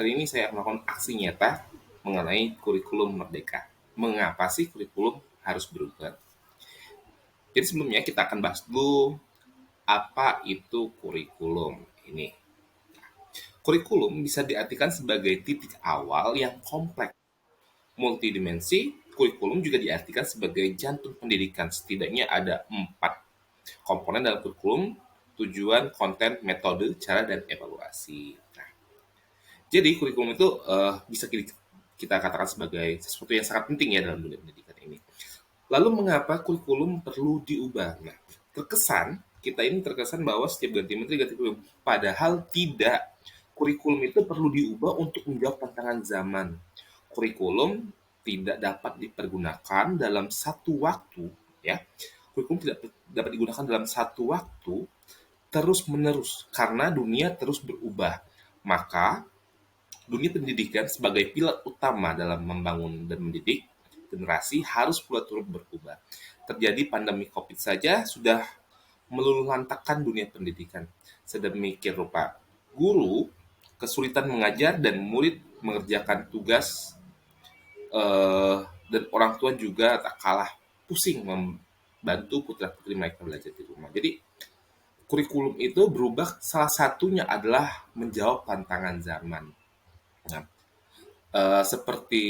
Kali ini saya melakukan aksi nyata mengenai kurikulum merdeka. Mengapa sih kurikulum harus berubah? Jadi sebelumnya kita akan bahas dulu apa itu kurikulum ini. Kurikulum bisa diartikan sebagai titik awal yang kompleks, multidimensi. Kurikulum juga diartikan sebagai jantung pendidikan. Setidaknya ada 4 komponen dalam kurikulum: tujuan, konten, metode, cara, dan evaluasi. Nah, jadi kurikulum itu bisa kita katakan sebagai sesuatu yang sangat penting ya dalam dunia pendidikan ini. Lalu mengapa kurikulum perlu diubah? Nah, kita ini terkesan bahwa setiap ganti menteri ganti kurikulum. Padahal tidak. Kurikulum itu perlu diubah untuk menjawab tantangan zaman. Kurikulum tidak dapat dipergunakan dalam satu waktu, ya. Kurikulum tidak dapat digunakan dalam satu waktu terus menerus karena dunia terus berubah. Maka dunia pendidikan sebagai pilar utama dalam membangun dan mendidik generasi harus pula turut berubah. Terjadi pandemi COVID saja sudah meluluhlantakkan dunia pendidikan. Sedemikian rupa, guru kesulitan mengajar dan murid mengerjakan tugas, eh, dan orang tua juga tak kalah pusing membantu putra-putri mereka belajar di rumah. Jadi kurikulum itu berubah, salah satunya adalah menjawab tantangan zaman. Nah, seperti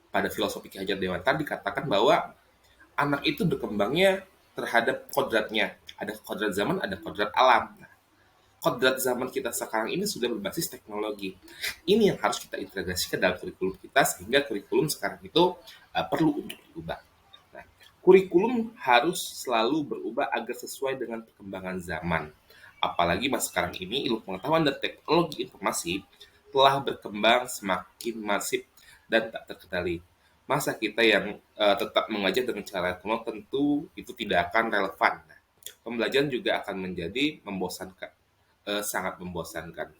pada filosofi Ki Hajar Dewantara dikatakan bahwa anak itu berkembangnya terhadap kodratnya. Ada kodrat zaman, ada kodrat alam. Nah, kodrat zaman kita sekarang ini sudah berbasis teknologi. Ini yang harus kita integrasikan dalam kurikulum kita sehingga kurikulum sekarang itu perlu untuk diubah. Nah, kurikulum harus selalu berubah agar sesuai dengan perkembangan zaman. Apalagi masa sekarang ini ilmu pengetahuan dan teknologi informasi telah berkembang semakin masif dan tak terkendali. Masa kita yang tetap mengajar dengan cara kuno tentu itu tidak akan relevan. Nah, pembelajaran juga akan menjadi membosankan, sangat membosankan.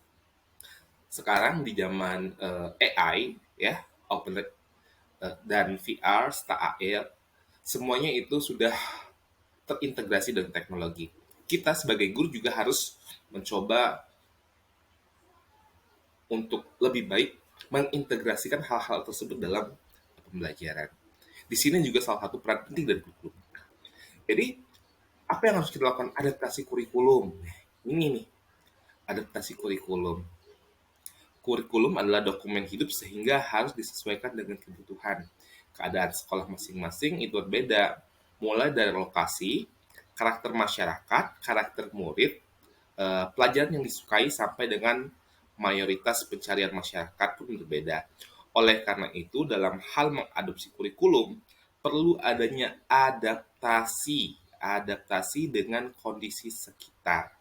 Sekarang di zaman AI ya, open dan VR, serta AR, semuanya itu sudah terintegrasi dengan teknologi. Kita sebagai guru juga harus mencoba untuk lebih baik mengintegrasikan hal-hal tersebut dalam pembelajaran. Di sini juga salah satu peran penting dari kurikulum. Jadi, apa yang harus kita lakukan? Adaptasi kurikulum. Ini nih, adaptasi kurikulum. Kurikulum adalah dokumen hidup sehingga harus disesuaikan dengan kebutuhan. Keadaan sekolah masing-masing itu berbeda, mulai dari lokasi, karakter masyarakat, karakter murid, pelajaran yang disukai sampai dengan mayoritas pencarian masyarakat pun berbeda. Oleh karena itu, dalam hal mengadopsi kurikulum, perlu adanya adaptasi, adaptasi dengan kondisi sekitar.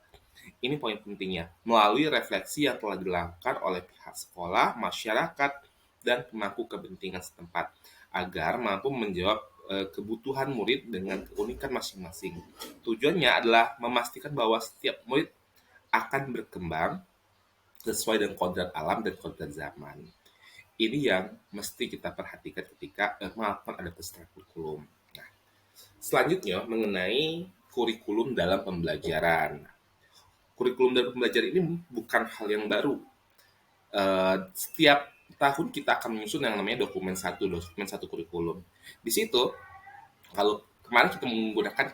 Ini poin pentingnya, melalui refleksi yang telah dilakukan oleh pihak sekolah, masyarakat, dan pemangku kepentingan setempat, agar mampu menjawab kebutuhan murid dengan keunikan masing-masing. Tujuannya adalah memastikan bahwa setiap murid akan berkembang sesuai dengan kodrat alam dan kodrat zaman. Ini yang mesti kita perhatikan ketika melakukan adaptasi kurikulum. Nah, selanjutnya mengenai kurikulum dalam pembelajaran. Kurikulum dalam pembelajaran ini bukan hal yang baru. Setiap tahun kita akan menyusun yang namanya dokumen satu kurikulum. Di situ, kalau kemarin kita menggunakan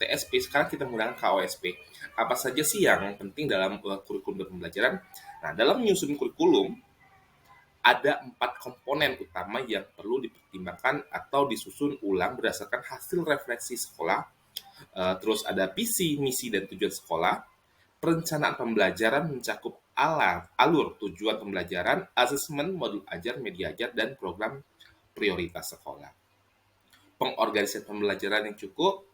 TSP, sekarang kita menggunakan KOSP. Apa saja sih yang penting dalam kurikulum dan pembelajaran? Nah, dalam menyusun kurikulum, ada 4 komponen utama yang perlu dipertimbangkan atau disusun ulang berdasarkan hasil refleksi sekolah. Terus ada visi, misi, dan tujuan sekolah. Perencanaan pembelajaran mencakup alur tujuan pembelajaran, asesmen, modul ajar, media ajar, dan program prioritas sekolah. Pengorganisasian pembelajaran yang cukup,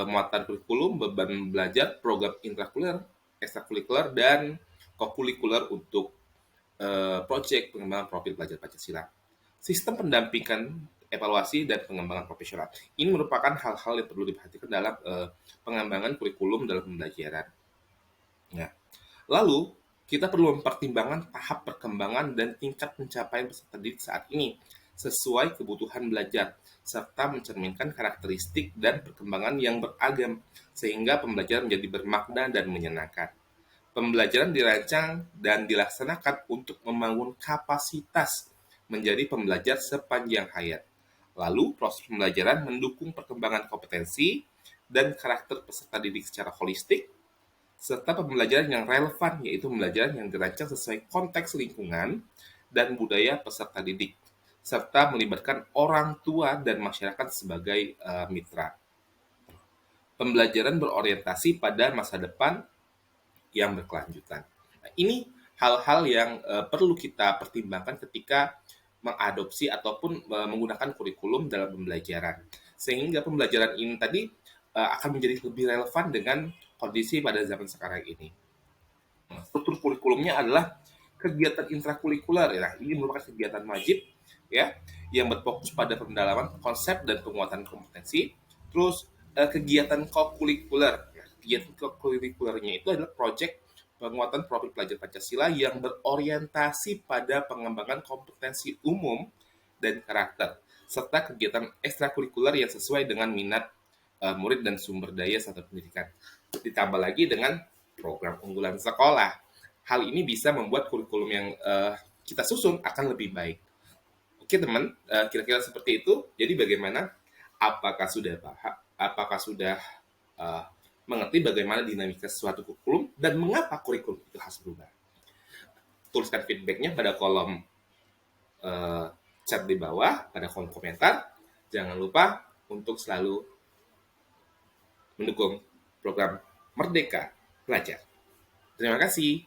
muatan kurikulum, beban belajar, program intrakurikuler, ekstrakurikuler, dan kokurikuler untuk proyek pengembangan profil pelajar Pancasila. Sistem pendampingan, evaluasi, dan pengembangan profesional. Ini merupakan hal-hal yang perlu diperhatikan dalam pengembangan kurikulum dalam pembelajaran. Ya. Lalu, kita perlu mempertimbangkan tahap perkembangan dan tingkat pencapaian peserta didik saat ini sesuai kebutuhan belajar, serta mencerminkan karakteristik dan perkembangan yang beragam, sehingga pembelajaran menjadi bermakna dan menyenangkan. Pembelajaran dirancang dan dilaksanakan untuk membangun kapasitas menjadi pembelajar sepanjang hayat. Lalu, proses pembelajaran mendukung perkembangan kompetensi dan karakter peserta didik secara holistik, serta pembelajaran yang relevan, yaitu pembelajaran yang dirancang sesuai konteks lingkungan dan budaya peserta didik, serta melibatkan orang tua dan masyarakat sebagai mitra. Pembelajaran berorientasi pada masa depan yang berkelanjutan. Nah, ini hal-hal yang perlu kita pertimbangkan ketika mengadopsi ataupun menggunakan kurikulum dalam pembelajaran. Sehingga pembelajaran ini tadi akan menjadi lebih relevan dengan kondisi pada zaman sekarang ini. Struktur kurikulumnya adalah kegiatan intrakurikuler. Ya. Ini merupakan kegiatan wajib ya yang berfokus pada pendalaman konsep dan penguatan kompetensi. Terus kegiatan kokurikuler. Ya, kegiatan kokurikulernya itu adalah proyek penguatan profil pelajar Pancasila yang berorientasi pada pengembangan kompetensi umum dan karakter, serta kegiatan ekstrakurikuler yang sesuai dengan minat murid dan sumber daya satuan pendidikan. Ditambah lagi dengan program unggulan sekolah. Hal ini bisa membuat kurikulum yang kita susun akan lebih baik. Oke teman, kira-kira seperti itu. Jadi bagaimana? Apakah sudah paham? Apakah sudah uh, mengerti bagaimana dinamika suatu kurikulum dan mengapa kurikulum itu harus berubah? Tuliskan feedbacknya pada kolom uh, chat di bawah, pada kolom komentar. Jangan lupa untuk selalu mendukung program Merdeka Belajar. Terima kasih.